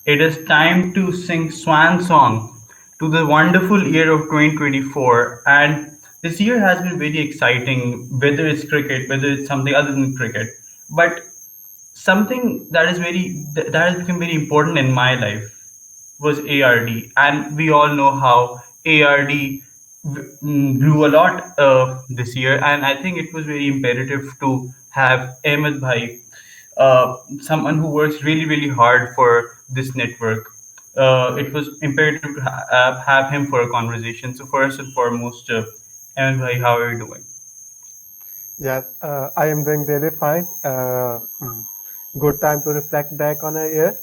It is time to sing swan song to the wonderful year of 2024. And this year has been very exciting, whether it's cricket, whether it's something other than cricket. But something that is that has become very important in my life was ARD, and we all know how ARD grew a lot this year, and I think it was very imperative to have Ahmed Bhai, someone who works really hard for this network. It was imperative to have him for a conversation. So first and foremost, Ahmed Bhai, how are you doing? Yes, I am doing really fine. Good time to reflect back on a year,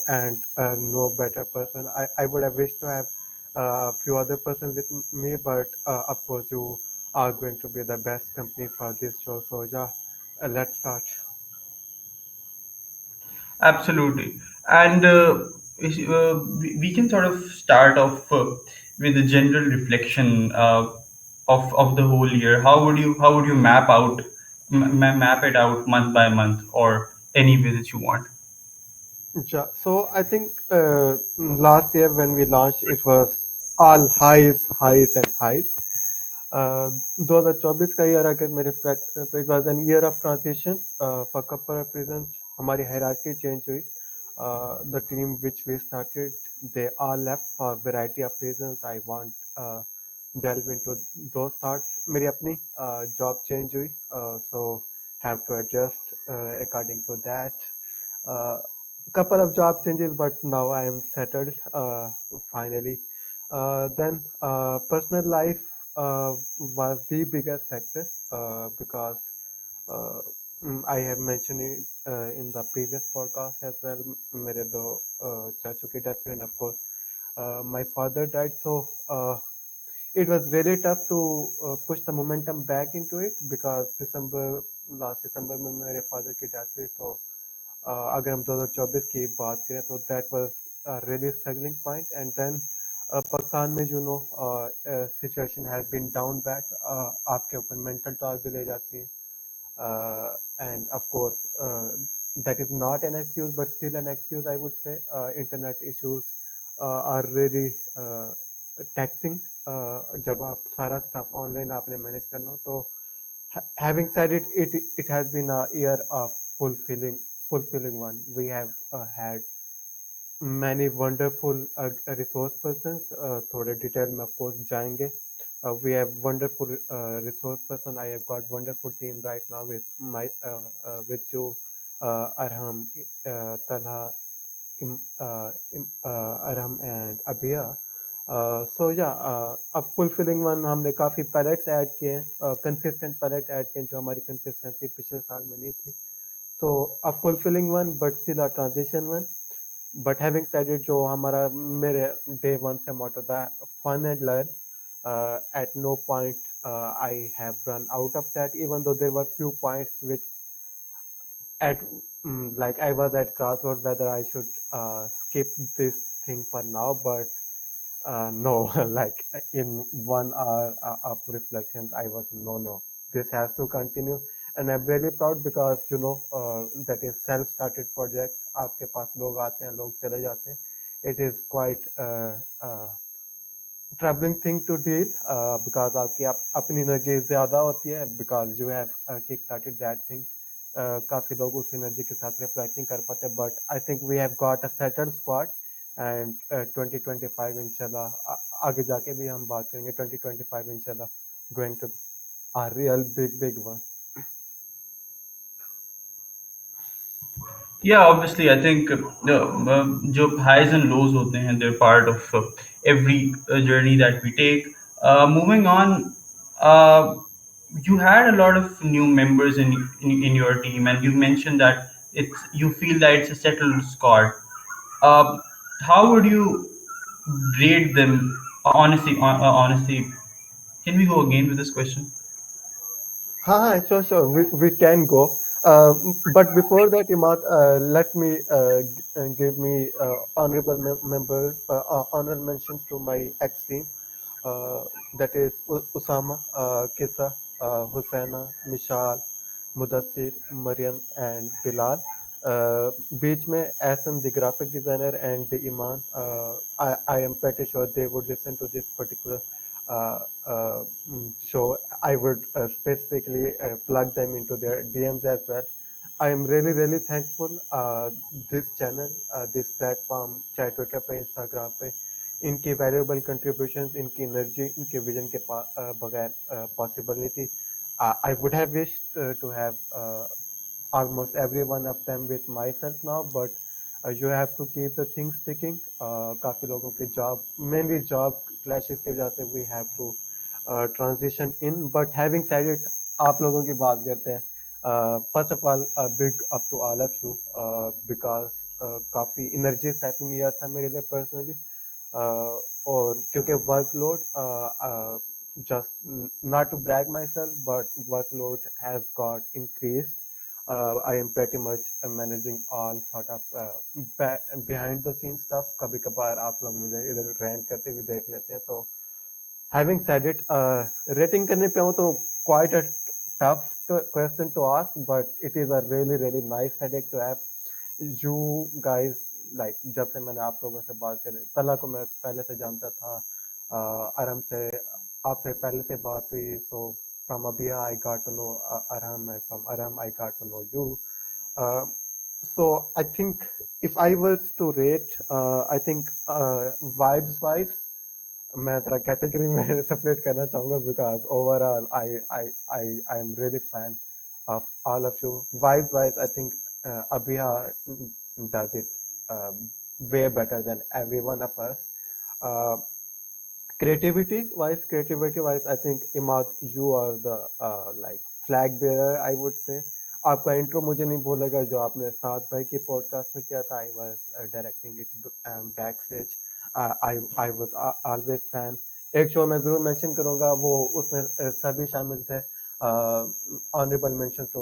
and no better person. I would have wished to have a few other persons with me, but of course, you are going to be the best company for this show. So, yeah, let's start. Absolutely. And we can sort of start off with a general reflection of the whole year. How would you map out map it out month by month or any way that you want? Yeah, so I think last year when we launched, it was all highs, highs, and highs. 2024 का year अगर मैं reflect करूँ तो it was an year of transition for couple of reasons हमारी hierarchy change हुई the team which we started they are left for variety of reasons I want delve into those thoughts मेरी अपनी job change हुई so have to adjust according to that couple of job changes but now I am settled finally then personal life was the biggest factor because uh, I have mentioned it in the previous podcast as well. मेरे दो चाचू की death हुई and of course my father died. So it was really tough to push the momentum back into it because last December में मेरे father की death हुई तो अगर हम 2024 की बात करें तो that was a really struggling point and then Pakistan में you know situation has been down bad आपके ऊपर mental toll भी ले जाती है and of course that is not an excuse but still an excuse I would say internet issues are really taxing जब आप सारा stuff online आपने manage करना हो तो having said it, it has been a year of fulfilling one. We have had many wonderful resource persons. थोड़े detail में of course जाएंगे. We have wonderful resource person. I have got wonderful team right now with with you, Arham, Talha, Arham and Abia. So yeah, अब fulfilling one हमने काफ़ी pellets add किए हैं consistent pellet add किए हैं जो हमारी consistency पिछले साल में नहीं थी so a fulfilling one but still a transition one but having said it जो हमारा मेरे day one से motto था fun and learn at no point I have run out of that even though there were few points which at like I was at crossroads whether I should skip this thing for now but no, like in 1 hour of reflections, I was no. This has to continue, and I'm really proud because you know that is self-started project. आपके पास लोग आते हैं, लोग चले जाते हैं. It is quite uh, troubling thing to deal because आपकी अपनी एनर्जी ज़्यादा होती है because you have kick-started that thing. काफ़ी लोग उस एनर्जी के साथ रिफ्लेक्ट नहीं कर पाते but I think we have got a settled squad and 2025 इंशाल्लाह आगे जाके भी हम बात करेंगे 2025 इंशाल्लाह going to be a real big one. Yeah, obviously, I think जो highs and lows होते हैं, they're part of every journey that we take. Moving on, uh, you had a lot of new members in your team, and you mentioned that you feel that it's a settled squad. Uh, how would you rate them? Honestly, can we go again with this question? हाँ sure we can go but before that Imad let me give me honorable member honorable mentions to my ex team that is Usama Kisa Hussaina Mishal Mudassir Mariam and Bilal बीच में Asam, the graphic designer, and the Iman, I am pretty sure they would listen to this particular uh, show. I would specifically plug them into their DMs as well. I am really, really thankful this channel, this platform, चाहे Twitter पे, Instagram पे, इनकी valuable contributions, इनकी energy, इनके vision के बगैर possible नहीं थी. I would have wished to have almost every one of them with myself now, but you have to keep the things ticking. काफी लोगों के job, mainly job clashes की वजह से we have to transition in. But having said it, आप लोगों की बात करते हैं. First of all, a big up to all of you because काफी energy sapping year था मेरे लिए personally. और क्योंकि workload, just not to brag myself, but workload has got increased. I am pretty much managing all sort of behind the scenes stuff. कभी कभार आप लोग मुझे इधर rant करते हुए देख लेते हैं. तो having said it, rating करने पे हूँ तो quite a tough question to ask, but it is a really really nice headache to have. You guys, like जब से मैंने आप लोगों से बात करी, तला को मैं पहले से जानता था, आराम से आपसे पहले से बात हुई. So from Abia I got to know Aram, and from Aram I got to know you. Uh, so I think if I was to rate, I think vibes wise मैं थोड़ा कैटेगरी में सेपरेट करना चाहूँगा because overall I am really fan of all of you. Vibes wise, I think Abhiya does it uh, way better than every one of us. Uh, creativity wise, I think Emad, you are the like flag bearer, I would say. आपका intro मुझे नहीं भूलेगा जो आपने सात भाई के podcast में किया था. I was directing it back stage. I was always fan. एक शो मैं जरूर मेंशन करूंगा, वो उसमें सभी शामिल थे. Honourable mention to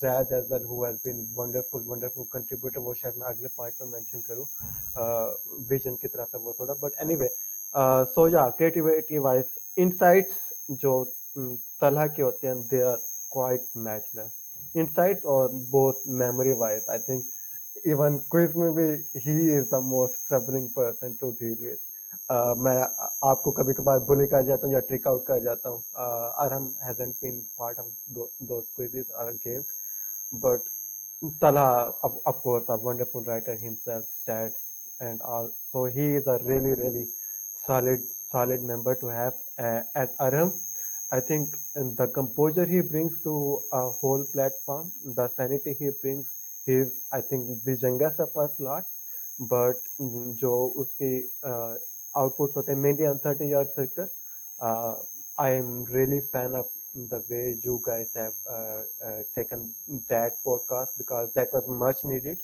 Zaid as well, who has been wonderful contributor. वो शायद मैं अगले पॉइंट में मेंशन करूं विजन की तरफ है वो थोड़ा. But anyway, so yeah, creativity wise, insights जो तलहा के होते हैं, they are quite matchless. Insights or both memory wise, I think even quiz में भी he is the most troubling person to deal with. मैं आपको कभी कभार बुली कर जाता हूँ या ट्रिक आउट कर जाता हूँ. Arham hasn't been part of those quizzes or games, but Talha, of course, a wonderful writer himself, stats and all. So he is a really, really solid, solid member to have at Aram. I think the composure he brings to a whole platform, the sanity he brings, he is, I think, the youngest of us lot. But जो उसके outputs होते हैं mainly on 30-yard circle, uh, I am really fan of the way you guys have taken that podcast because that was much needed.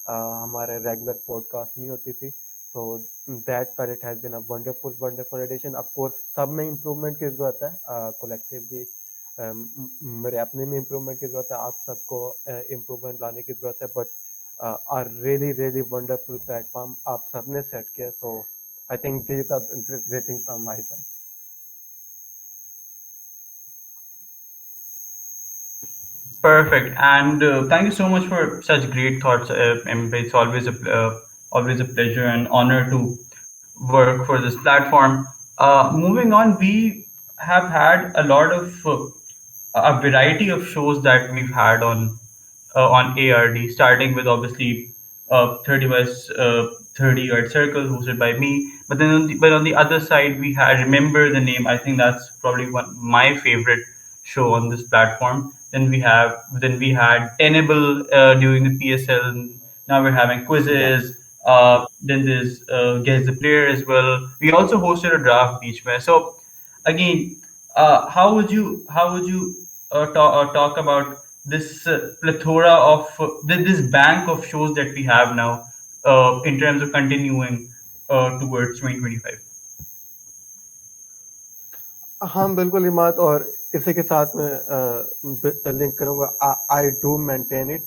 हमारे regular podcast नहीं होती थी. So that palette has been a wonderful addition. Of course, सब में improvement की जरूरत है. Collectively, मेरे अपने में improvement की जरूरत है. आप सबको improvement लाने की जरूरत है. But a really wonderful platform आप सबने set किया. So I think these are the great ratings from my side. Perfect. And thank you so much for such great thoughts, Emad. It's always a pleasure and honor to work for this platform. Moving on, we have had a lot of a variety of shows that we've had on ARD, starting with obviously 30 by 30 Yard Circle, hosted by me. But on the other side, we had Remember the Name. I think that's probably one my favorite show on this platform. Then we had Tenable during the PSL. Now we're having Yeah. quizzes. Then there's Guess the Player as well. We also hosted a draft beach where. So again, how would you talk about this plethora of this bank of shows that we have now in terms of continuing towards 2025? हाँ बिल्कुल इमाद, और इसी के साथ मैं link करूँगा. I do maintain it.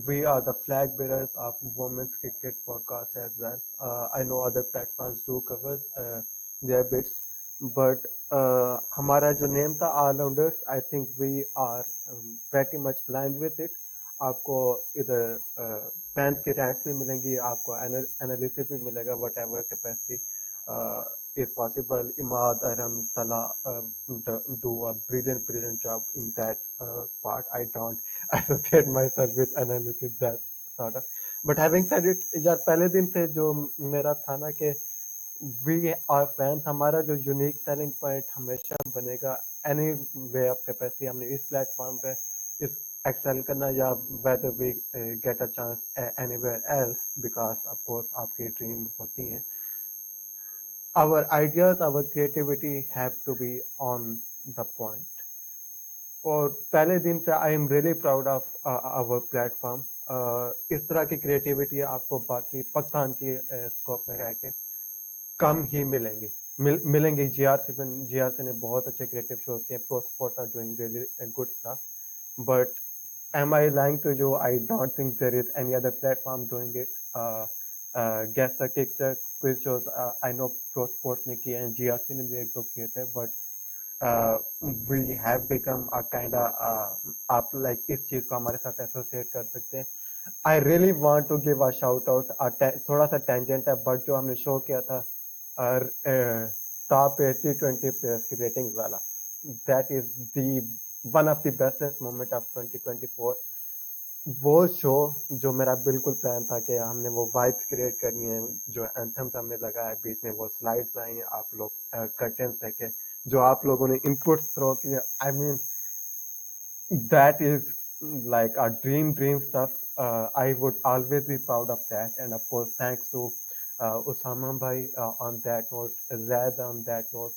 We are the flag bearers of Women's Cricket Podcast as well. I know other platforms do cover their bits, but हमारा जो name था All Rounders, I think we are pretty much aligned with it. आपको इधर fans की ranks भी मिलेंगी, आपको analysis भी मिलेगा, what ever capacity is possible. Emad, Aram, Tala do a brilliant job in that part. I don't associate myself with analysis that sort of. But having said it, यार पहले दिन से जो मेरा था ना कि we are fans, हमारा जो यूनिक सेलिंग पॉइंट हमेशा बनेगा एनी वे ऑफ कैपेसिटी हमने इस प्लेटफॉर्म पे इस एक्सेल करना या whether we get a chance anywhere else because of course आपकी ड्रीम होती है. Our ideas, our creativity have to be on the point. और पहले दिन से I am really proud of our platform. इस तरह की क्रिएटिविटी आपको बाकी पाकिस्तान की स्कोप में रह के कम ही मिलेंगी. मिलेंगी. जीआरसी ने बहुत अच्छे क्रिएटिव शोज किए. Pro sports are doing really good stuff. But am I lying to you? I don't think there is any other platform doing it. Guess the kicker quiz shows. I know Pro Sports ने किए हैं, GRC ने भी एक दो किए थे, but we have become a kind of आप like इस चीज को हमारे साथ एसोसिएट कर सकते हैं. I really want to give a shout out. थोड़ा सा टेंजेंट है, बट जो हमने शो किया था टॉप 80-20 प्लेयर्स की रेटिंग्स वाला, that is the one of the bestest moment of 2024. वो शो जो मेरा बिल्कुल प्लान था कि हमने वो वाइब्स क्रिएट करनी है, जो एंथम्स हमने लगाया बीच में, वो स्लाइड्स आई हैं, आप लोग कर्टेंस देखे, जो आप लोगों ने इनपुट थ्रो किए, I mean that is like a dream stuff. I would always be proud of that, and of course thanks to Usama bhai on that note, Zaid on that note.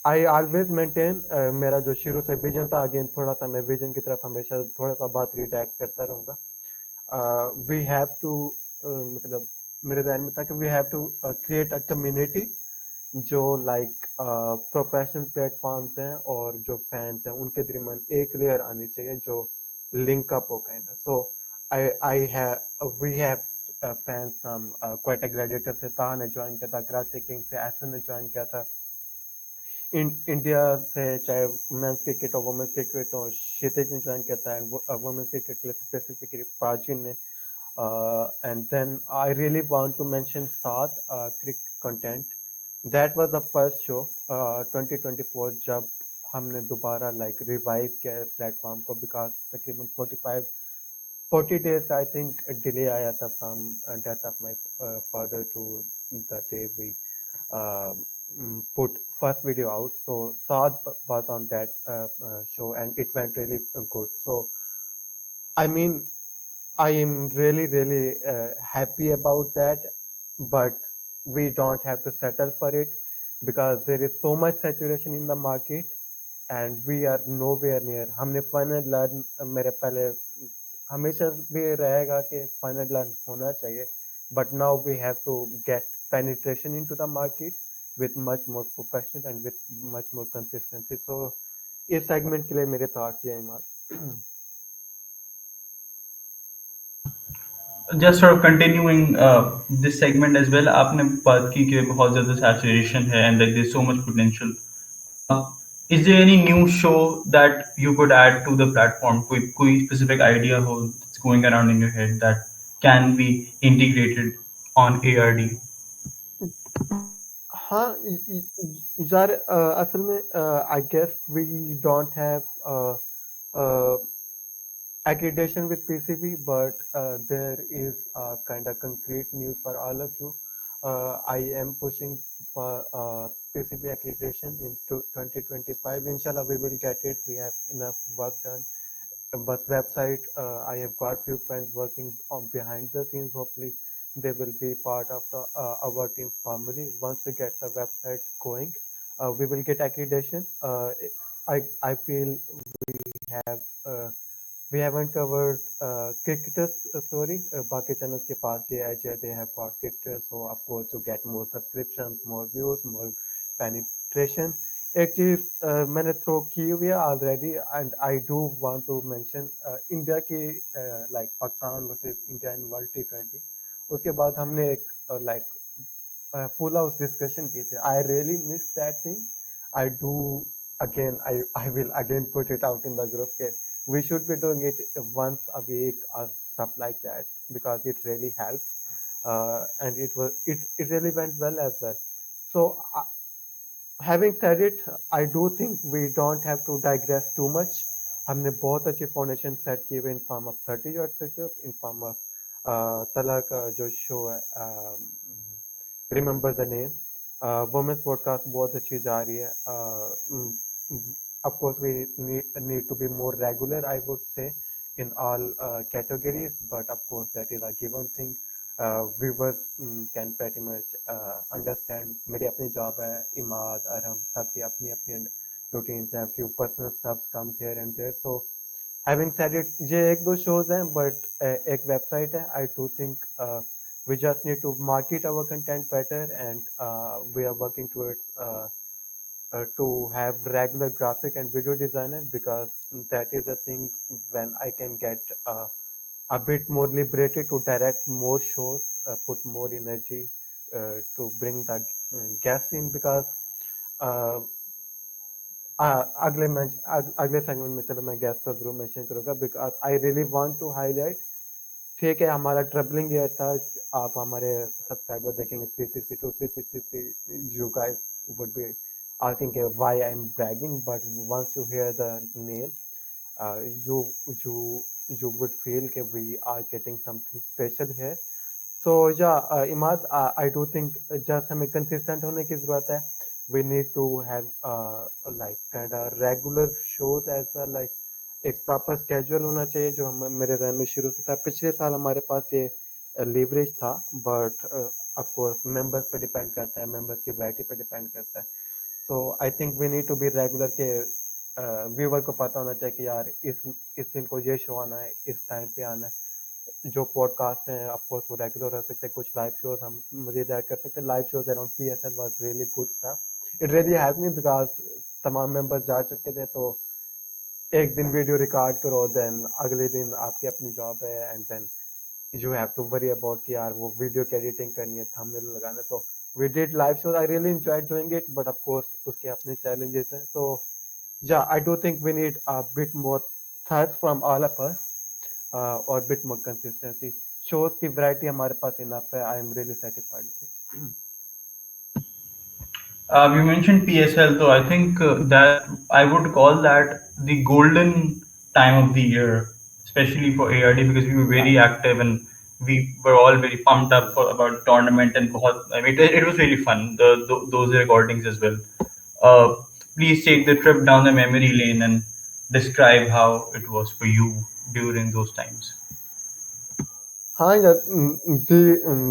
I always maintain मेरा जो शुरू से vision था, again थोड़ा सा मैं vision की तरफ हमेशा थोड़ा सा बात रिडायरेक्ट करता रहूँगा. We have to मतलब मेरे ध्यान में था कि we have to create a community जो लाइक प्रोफेशनल प्लेटफॉर्म्स हैं और जो फैंस हैं उनके दरमियान एक लेयर आनी चाहिए जो लिंक अप हो kind of. So I have we have fans from quite Gladiator से ताहा ने ज्वाइन किया था, कराची किंग से एसन ने ज्वाइन किया था, इंडिया से चाहे मेंस क्रिकेट और वुमेन्स क्रिकेट हो क्षितिज ने ज्वाइन किया था, एंड वुमेन्स क्रिकेट के लिए स्पेसिफिकली प्राचीन ने. And then I really want to mention साथ cric content. That was the first show 2024 जब हमने दोबारा लाइक रिवाइव किया है प्लेटफॉर्म को, बिकॉज तकरीबन 40 days का आई थिंक डिले आया था from death of my father to the day we put first video out. So Saad was on that show and it went really good. So I mean I am really happy about that, but we don't have to settle for it because there is so much saturation in the market and we are nowhere near. हमने final learn मेरे पहले हमेशा भी रहेगा कि final learn होना चाहिए, but now we have to get penetration into the market with much more professional and with much more consistency. So इस segment के लिए मेरे thoughts ये हैं Imad. Just sort of continuing this segment as well, आपने बात की कि बहुत ज़्यादा saturation है and like there's so much potential. Is there any new show that you could add to the platform? कोई specific idea हो that's going around in your head that can be integrated on ARD? हाँ यार असल में I guess we don't have accreditation with PCB, but there is kind of concrete news for all of you. I am pushing for PCB accreditation into 2025. Inshallah, we will get it. We have enough work done. But website, I have got few friends working on behind the scenes. Hopefully, they will be part of the our team formally. Once we get the website going, we will get accreditation. I feel have. We haven't covered cricketers story. बाकी channels के पास ये है, they have got cricketers, so of course to get more subscriptions, more views, more penetration. एक चीज मैंने throw की हुई है already and I do want to mention India की like Pakistan versus India in World T20. उसके बाद हमने एक like full house discussion की थी. I really miss that thing. I do again. I will again put it out in the group के we should be doing it once a week or stuff like that, because it really helps. And it really went well as well. So having said it, I do think we don't have to digress too much. हमने बहुत अच्छी foundation set की हुई in form of 30 yard circles, in form of Tala का जो show है, remember the name, women's podcast बहुत अच्छी जा रही है. Of course, we need to be more regular, I would say, in all categories, but of course, that is a given thing. Viewers can pretty much understand. मेरी अपनी job है, इमाद और हम सबकी अपनी अपनी routines हैं, few personal stuff comes here and there. So having said it, ये एक दो shows हैं, but एक website है. I do think we just need to market our content better, and we are working towards to have regular graphic and video designer, because that is the thing when I can get a bit more liberated to direct more shows, put more energy to bring the guests in, because uh, अगले segment में चलो मैं गैस का जरूर mention करूंगा, because I really want to highlight. ठीक है, हमारा ट्रिपलिंग ईयर था. आप हमारे सब्सक्राइबर देखेंगे 362 363, you guys would be asking why I'm bragging, but once you hear the name, you you you would feel that we are getting something special here. So yeah, Imad, I do think just हमें consistent होने की जरूरत है. We need to have like kind of regular shows as well, like एक proper schedule होना चाहिए, जो हम मेरे ध्यान में शुरू से था. पिछले साल हमारे पास ये leverage था, but of course members पे depend करता है, members की variety पे depend करता है. So I think we need to be regular के व्यूवर को पता होना चाहिए कि यार इस दिन को ये शो आना है, इस टाइम पे आना है. जो पॉडकास्ट हैं ऑफ कोर्स वो रेगुलर हो सकते हैं, कुछ लाइव शोज हम मजीद ऐड कर सकते हैं. Live shows around PSL was really good stuff. It really help me, because तमाम मेंबर्स जा चुके थे, तो एक दिन वीडियो रिकॉर्ड करो, देन अगले दिन आपकी अपनी जॉब है, and then you have to worry about कि यार वो वीडियो की एडिटिंग करनी है, थंबनेल लगाना. तो we did live shows. I really enjoyed doing it, but of course उसके अपने challenges हैं. So yeah, I do think we need a bit more thoughts from all of us, or bit more consistency. Shows की variety हमारे पास enough है. I am really satisfied with it. You mentioned PSL, though. I think that I would call that the golden time of the year, especially for ARD, because we were very active and we were all very pumped up for about tournament and I mean, it was really fun. Those recordings as well. Uh, Please take the trip down the memory lane and describe how it was for you during those times. हाँ यार,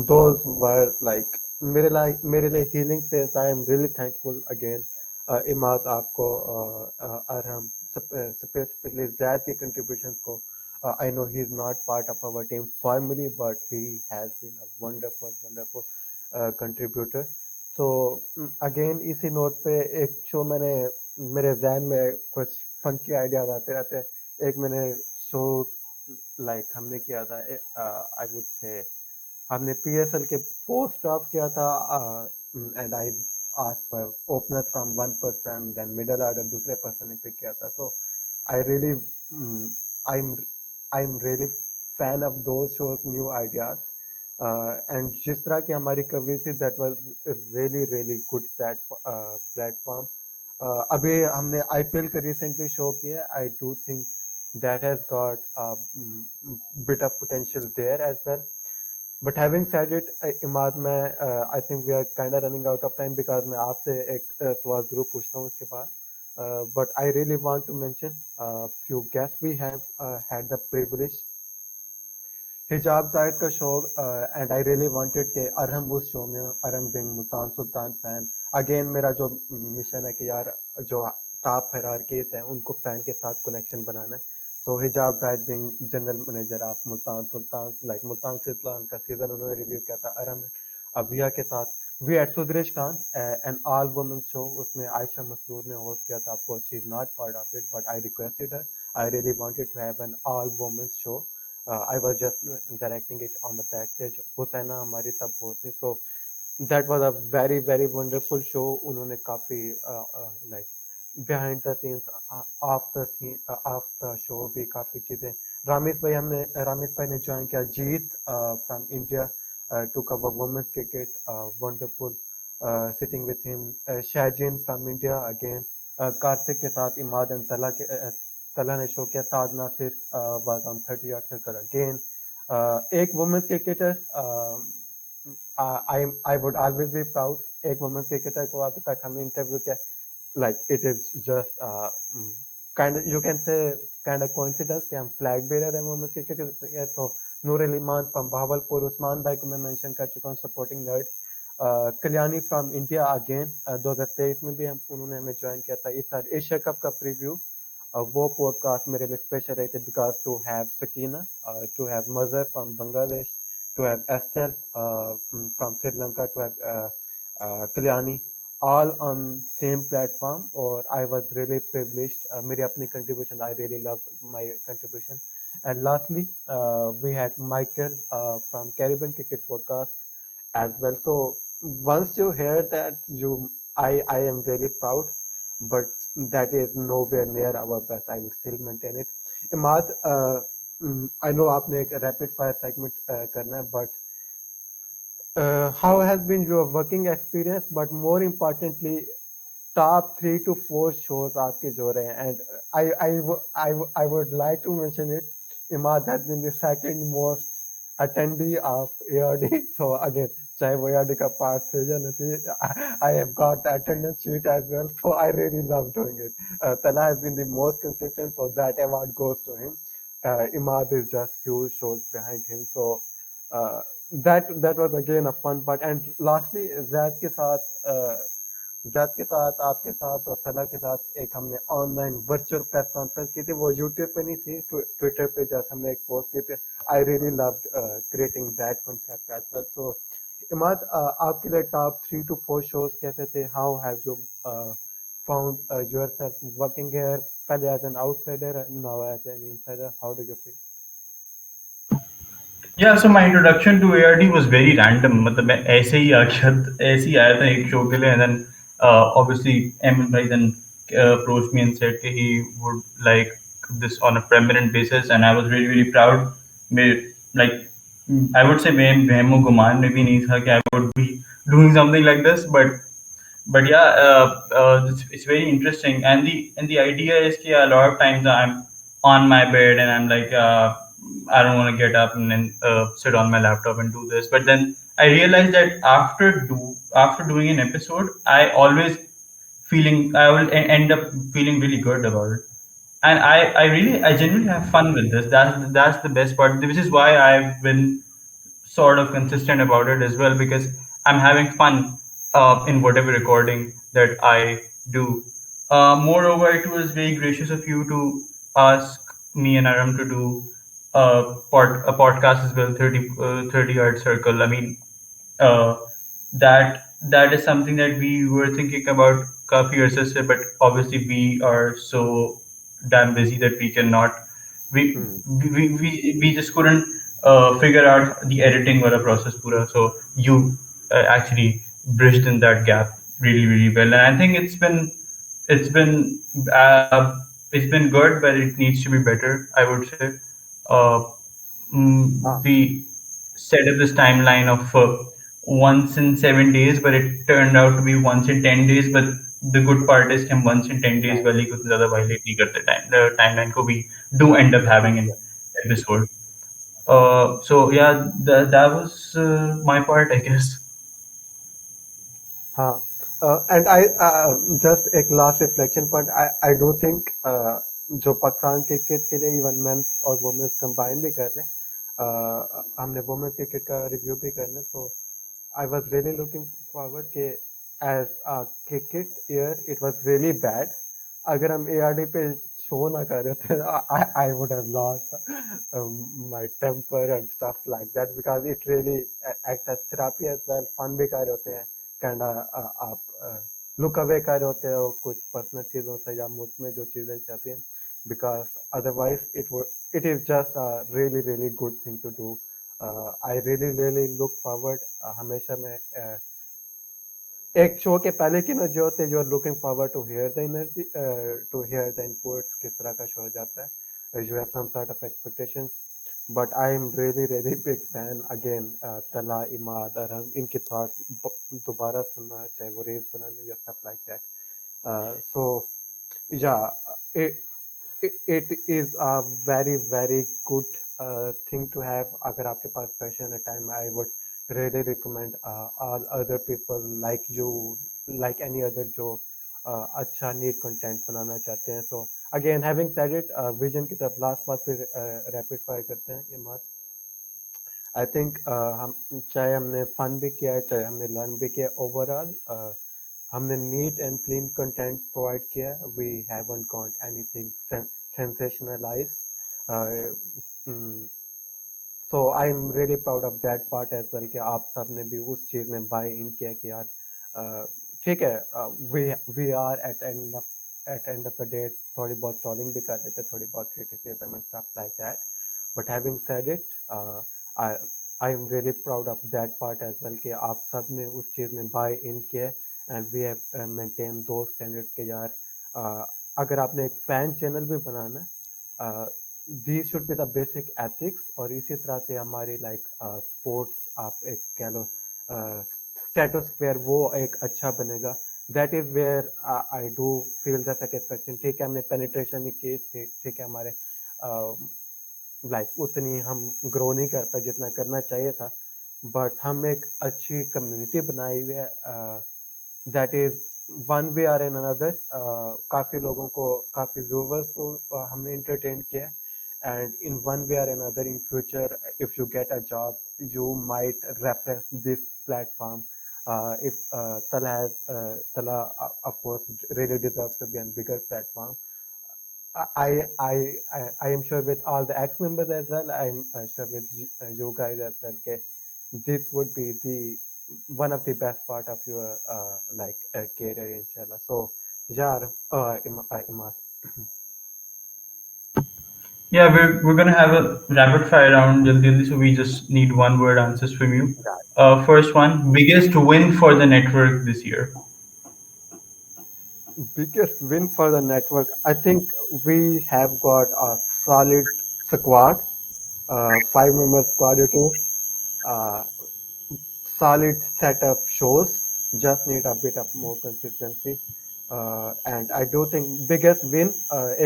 those were like मेरे लिए healing phase. I am really thankful again, Imad आपको, और हम specifically Zad की contributions को. I know he's not part of our team formally, but he has been a wonderful contributor. So again इसी note पे एक शो मैंने मेरे जहन में कुछ फंकी आइडियाज आते रहते हैं. एक मैंने शो लाइक हमने किया था, आई वुड से हमने पीएसएल के पोस्ट ऑफ किया था, and I asked for opener from one person, then middle order दूसरे पर्सन ने पिक किया था. So I really I am I am really fan of those shows, new ideas, and जिस तरह की हमारी कवरेज थी, that was really really good platform. अभी हमने आईपीएल का रिसेंटली शो किया. I do think that has got a bit of potential there as well. But having said it, Imad में I think we are kind of running out of time, because मैं आपसे एक सवाल जरूर पूछता हूँ इसके बाद. But I really want to mention a few guests we have had the privilege. हिजाब जाहिद का show, and I really wanted कि अरहम उस शो में, अरहम बिन मुल्तान सुल्तान फैन. अगेन मेरा जो मिशन है कि यार जो टॉप हायरार्कीज है उनको फैन के साथ कनेक्शन बनाना है. सो हिजाब जाहिद बिन general manager of Multan Sultan, like Multan Sultan का सीजन उन्होंने रिव्यू किया था अरहम अबिया के साथ. We at Sudresh Khan an all women show, उसमें आयशा मसरूर ने होस्ट किया था. Of course she is not part of it, but I requested her. I really wanted to have an all women show. I was just directing it on the backstage. Hussaina हमारी तब host थी. So that was a very wonderful show. उन्होंने काफी like behind the scenes, of the show भी काफी चीजें रामेश भाई ने ज्वाइन किया जीत from India to cover women's cricket, wonderful sitting with him. Shajin from India again, Karthik के साथ इमाद and तला ने शो किया. ताज Nasir was on 30-yard circle again. एक women's cricketer, I would always be proud. एक women's cricketer को अभी तक हमने इंटरव्यू किया. Like it is just kind of, you can say, kind of coincidence कि हम flag bearer हैं women's cricket के. So Noor Iman from Bahawalpur, Usman भाई को मैं mention कर चुका हूँ, supporting nerd. Kalyani from India again, 2023 में भी उन्होंने हमें ज्वाइन किया था. इस साल एशिया कप का प्रीव्यू, वो पॉडकास्ट मेरे लिए स्पेशल रहे थे because to have Sakina, to have Mazhar from Bangladesh, to have Esther from Sri Lanka, to have Kalyani, all on same platform. Or I was really privileged. मेरी अपनी contribution, I really loved my contribution. And lastly, we had Michael from Caribbean Cricket Podcast as well. So once you hear that, I am very proud, but that is nowhere near our best. I will still maintain it. Emad, I know आपने एक rapid fire segment करना है, but how has been your working experience? But more importantly, top 3 to 4 shows आपके जो रहे हैं. And I would like to mention it. Emad has been the second most attendee of ARD. So again, चाहे वो ARD का part थे या नहीं थे, I have got the attendance sheet as well. So I really love doing it. Tala has been the most consistent, so that award goes to him. Emad is just few shows behind him. So that was again a fun part. And lastly, Zaid के साथ, आपके साथ और सला के साथ एक हमने ऑनलाइन वर्चुअल प्रेस कॉन्फ्रेंस की थी. वो यूट्यूब पे नहीं थी, ट्विटर पे जैसे हमने एक पोस्ट की थी. I really loved creating that concept as well. So Imad, आपके लिए टॉप 3 to 4 शोज कैसे थे? How have you found yourself working here, पहले as an outsider, now as an insider? How do you feel? Yeah, so my introduction to ARD was very random. मतलब मैं ऐसे ही आ गया, ऐसे ही आया था एक शो के लिए, and then obviously Emad bhai then approached me and said that he would like this on a permanent basis, and I was really really proud. मैं like I would say मैं वहमो गुमान में भी नहीं था कि I would be doing something like this, but yeah, it's very interesting, and the idea is that a lot of times I'm on my bed and I'm like, I don't want to get up and then sit on my laptop and do this. But then I realized that after doing an episode, I will end up feeling really good about it. And I genuinely have fun with this. That's the best part, which is why I've been sort of consistent about it as well, because I'm having fun in whatever recording that I do. Moreover, it was very gracious of you to ask me and Aram to do a podcast as well, 30 yard circle. I mean, uh, that is something that we were thinking about a few years ago, but obviously we are so damn busy that we cannot we we just couldn't figure out the editing or a process pura. So you actually bridged in that gap really really well, and I think it's been uh, it's been good, but it needs to be better, I would say. uh, हाँ. we set up this timeline of once in 7 days, but it turned out to be once in 10 days. But the good part is कि हम once in 10 days Right. वाली कुछ ज़्यादा violate नहीं करते the timeline को we do end up having an Yeah. episode. So yeah, that was my part, I guess. हाँ. And I just एक last reflection point. I do think जो Pakistan cricket के लिए इवन मेंस और women's combine भी कर रहे हैं, हमने वुमेन्स क्रिकेट का रिव्यू भी करना है. So I was really looking forward के as a cricket year it was really bad. अगर हम ARD पे शो ना कर रहे थे, I would have lost my temper and stuff like that, because it really acts as therapy as well. Fun भी कर रहे होते हैं, kind of आप लुक अवे कर रहे होते हो कुछ पर्सनल चीज़ों से या मुल्क में जो चीज़ें चल रही हैं, because otherwise it is just a really really good thing to do. I really really look forward. हमेशा मैं एक शो के पहले की नोट जो होते you are looking forward to hear the energy to hear the inputs किस तरह का शो हो जाता है you have some sort of expectations but I am really big fan again Tala Imad और हम इनके थॉट्स दोबारा सुनना चाहे वो रील्स बनाने या stuff like that so yeah it is a very good thing to have अगर आपके पास passion है time I would really recommend all other people like you like any other जो अच्छा neat content बनाना चाहते हैं so again having said it vision की तरफ last बात पे rapid fire करते हैं ये बात आई थिंक हम चाहे हमने फन भी किया है चाहे हमने लर्न भी किया ओवरऑल हमने neat and clean content provide किया we haven't got anything sensationalise so I am really proud of that part as well कि आप सब ने भी उस चीज़ में बाय इन किया कि यार ठीक है we are at end of the day थोड़ी बहुत ट्रोलिंग भी कर देते थोड़ी बहुत criticism and stuff like that but having said it I I am really proud of that part as well कि आप सब ने उस चीज़ में buy in किया and we have maintained those standards के यार अगर आपने एक फैन चैनल भी बनाना these should be the basic ethics और इसी तरह से हमारी like sports आप एक कह लो stratosphere वो एक अच्छा बनेगा that is where I do feel the satisfaction ठीक है हमने penetration नहीं की ठीक है हमारे उतनी हम ग्रो नहीं कर पाए जितना करना चाहिए था बट हम एक अच्छी कम्युनिटी बनाई हुई है that is one way or in another काफ़ी लोगों को काफ़ी व्यूवर्स को हमने इंटरटेन किया and in one way or another in future if you get a job you might reference this platform if Tala of course really deserves to be on bigger platform I am sure with all the ex members as well. I'm sure with you guys as well. Okay, this would be the one of the best part of your career, inshallah. So, yeah, Imad. Yeah, we're gonna have a rapid fire round, jaldi, so we just need one word answers from you. First one, biggest win for the network this year. Biggest win for the network. I think we have got a solid squad, 5 member squad. It is. Solid set of shows, just need a bit of more consistency. And I do think biggest win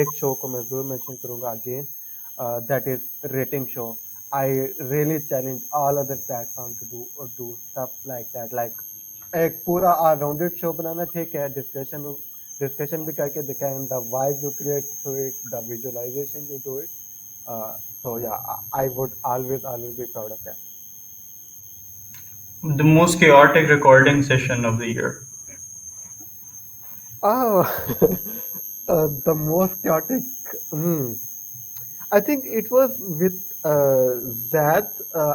एक show को मैं जरूर mention करूँगा again, that is rating show. I really challenge all other platforms to do stuff like that. Like एक पूरा all-rounded show बनाना ठीक है, discussion भी करके दिखाएं, the vibe you create through it, the visualization you do it. So yeah, I would always be proud of that. The most chaotic recording session of the year. Oh, the most chaotic. I think it was with Zad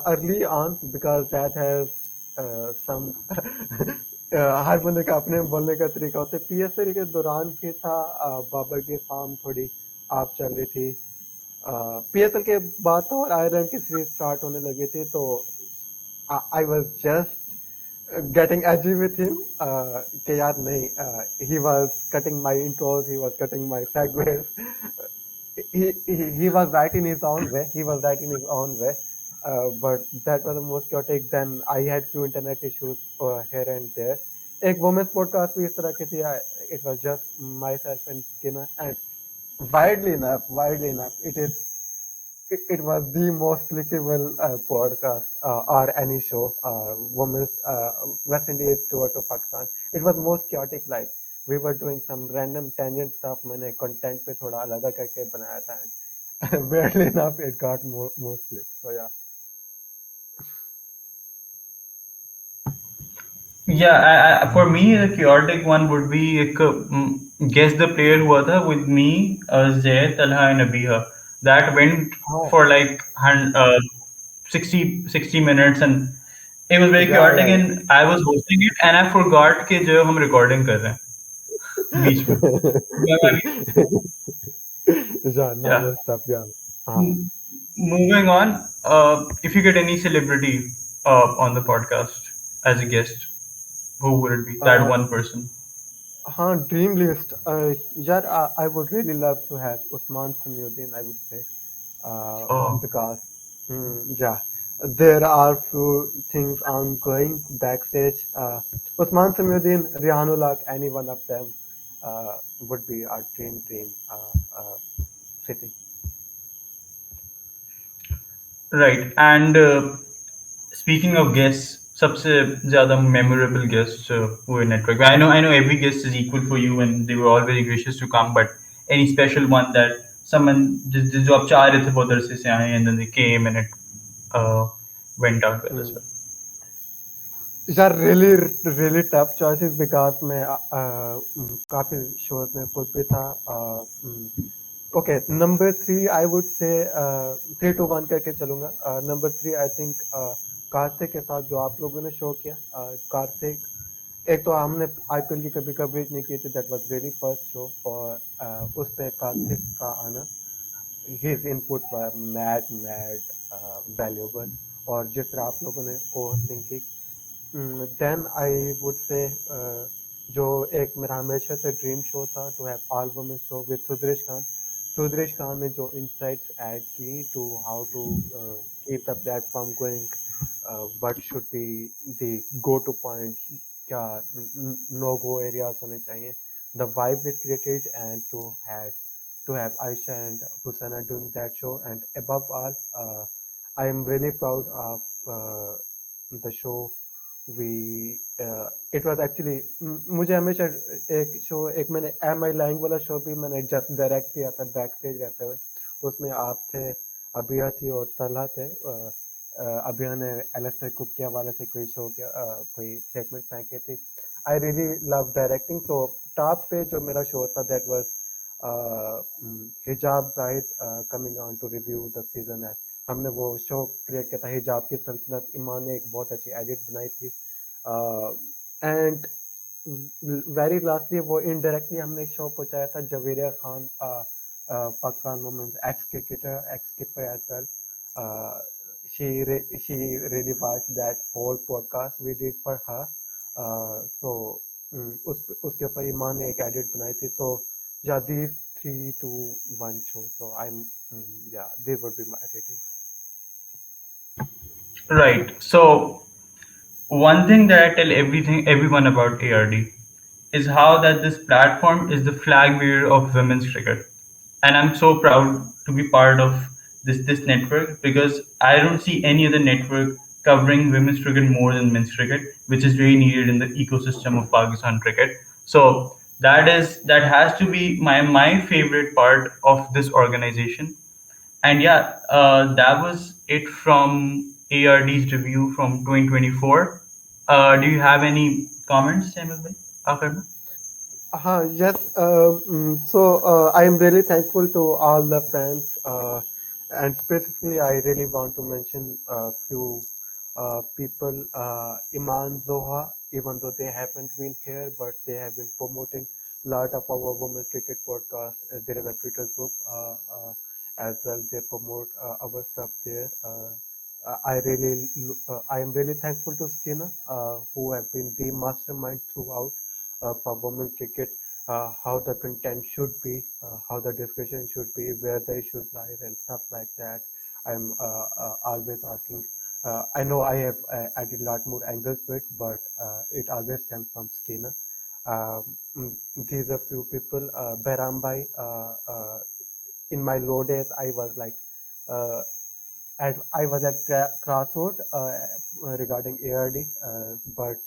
early on because Zad has some हर बंदे का अपने बोलने का तरीका होता है PSL के दौरान ही था बाबर की फार्म थोड़ी आप चल रही थी PSL के बाद तो और आयरलैंड की सीरीज स्टार्ट होने लगी थी तो I was just getting edgy with him कि यार नहीं he was cutting my intros he was cutting my segues he was right in his own way but that was the most chaotic then I had few internet issues here and there एक women's podcast भी इस तरह की थी it was just myself and Skinner and widely enough it was the most clickable podcast or any show women's West Indies tour to Pakistan it was most chaotic like we were doing some random tangent stuff मैंने content पे थोड़ा अलग करके बनाया था and weirdly enough it got most clicks so yeah Yeah, for me, the chaotic one would be guess the player हुआ था with me, Zayd, Talha, and Abiha. That went oh for like 60 minutes, and it was very chaotic. yeah And I was hosting it, and I forgot कि जो हम recording कर रहे हैं बीच में. yeah yeah Yeah. normal stuff yeah Moving on, if you get any celebrity on the podcast as a guest. Who would it be? That Uh, one person. हाँ, dream list यार, I would really love to have Usman Samiuddin, I would say, Oh, because yeah, there are few things ongoing backstage. Usman Samiuddin, Rihanul Haq, any one of them would be our dream city. right. And speaking of guests, सबसे ज़्यादा memorable guests हुए network. I know every guest is equal for you, and they were all very gracious to come. But any special one that someone जो आप चाह रहे थे बहुत अरसे से आए, and then they came and it uh, went out well as Hmm. well. These are really tough choices because मैं काफी shows में खुद भी था. Okay, number 3 I would say 3 to 1 करके चलूंगा. नंबर 3 आई थिंक कार्तिक के साथ जो आप लोगों ने शो किया. कार्तिक, एक तो हमने आईपीएल की कभी कवरेज नहीं की थी. That was really first show. और उसमें कार्तिक का आना, हिज इनपुट वर मैड वैल्यूएबल. और जिस तरह आप लोगों ने को होस्टिंग की, देन आई वुड से जो एक मेरा हमेशा से ड्रीम शो था, to have all women show with Sudresh Khan. Sudresh Khan ने जो इंसाइट्स ऐड की to how to keep the platform going, what should be the go to point, क्या नो गो एरियाज होने चाहिए, the vibe it created, and to have Aisha and Hussaina doing that show. And above all, I am really proud of the show. It was actually, मुझे हमेशा एक मैंने M आई lying वाला show भी मैंने just direct किया था back stage रहते हुए. उसमें आप थे, अबिया थी और तला थे. अबिया ने एलिस्टर कुकिया वाले से कोई शो किया, कोई स्टेटमेंट फेंकी थी. I really love directing. तो टॉप पे जो मेरा शो था, that was Hijab Zahid coming on to review the season. है, हमने वो शो क्रिएट किया था हिजाब की सल्तनत. ईमान ने एक बहुत अच्छी एडिट बनाई थी. एंड वेरी लास्टली वो इनडायरेक्टली हमने एक शो पहुंचाया था Javeria Khan, Pakistan women's ex cricketer, ex keeper as well. she really watched that whole podcast we did for her. So उसके ऊपर ईमान ने एक एडिट बनाई थी. So yeah, these 3 to 1 show. So yeah, these would be my ratings. Right. So one thing that I tell everyone about ARD is how that this platform is the flag bearer of women's cricket, and I'm so proud to be part of this network because I don't see any other network covering women's cricket more than men's cricket, which is really needed in the ecosystem of Pakistan cricket. So that has to be my favorite part of this organization. And yeah, that was it from ARD's review from 2024. Do you have any comments, Samuel bhai? Akhir mein? Yes. So I am really thankful to all the fans, and specifically I really want to mention a few people. Iman Zoha, even though they haven't been here, but they have been promoting a lot of our women's cricket podcast. There is a Twitter group as well. They promote our stuff there. I am really thankful to Skinner, who have been the mastermind throughout for women's cricket, how the content should be, how the discussion should be, where the issues lie, and stuff like that. I'm always asking. I know I have added a lot more angles to it, but it always stems from Skinner. Um, these are few people. Berambai, in my low days, I was like, uh, I was at crossroad regarding ARD, but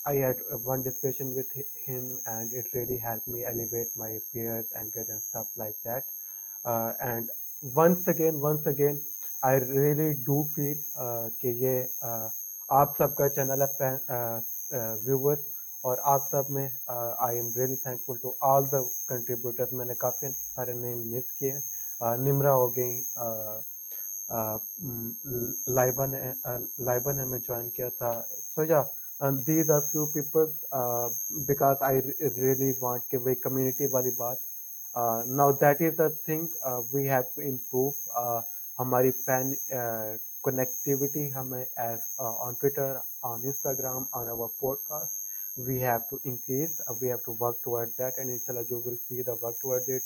I had one discussion with him, and it really helped me elevate my fears, anger, and stuff like that. And once again, I really do feel कि ये आप सबका channel है, viewers, और आप सब में I am really thankful to all the contributors. मैंने काफ़ी सारे नेम मिस किए हैं. निम्रा हो गई, लाइबा ने हमें ज्वाइन किया था. सो या, these are few people, because I really want कि वही community वाली बात. Now that is the thing we have to improve. हमारी fan connectivity हमें as on Twitter, on Instagram, on our podcast, we have to increase. We have to work towards that, and inshallah, you will see the work towards it.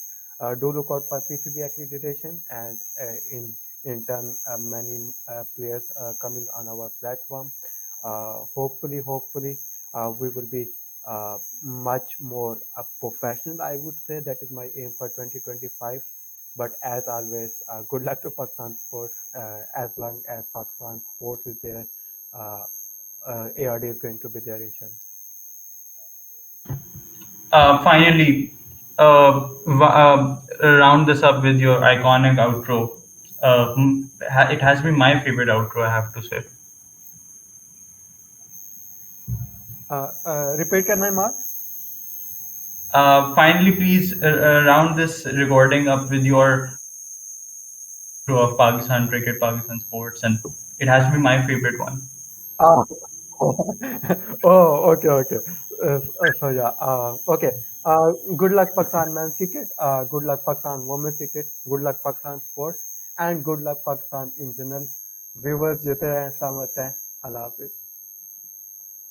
Do look out for PCB accreditation, and in turn, many players coming on our platform. Hopefully, we will be much more professional. I would say that is my aim for 2025. But as always, good luck to Pakistan sports. As long as Pakistan sports is there, uh, ARD is going to be there, inshallah. Finally, round this up with your iconic outro. It has been my favorite outro, I have to say. Repeat करना है मार? Finally, please round this recording up with your outro of Pakistan cricket, Pakistan sports, and it has been my favorite one. Ah. Oh, okay. So yeah, okay. Good luck Pakistan men's cricket. Good luck Pakistan women's cricket. Good luck Pakistan sports, and good luck Pakistan in general. Viewers, jete hain, salamat hai. Allah Hafiz.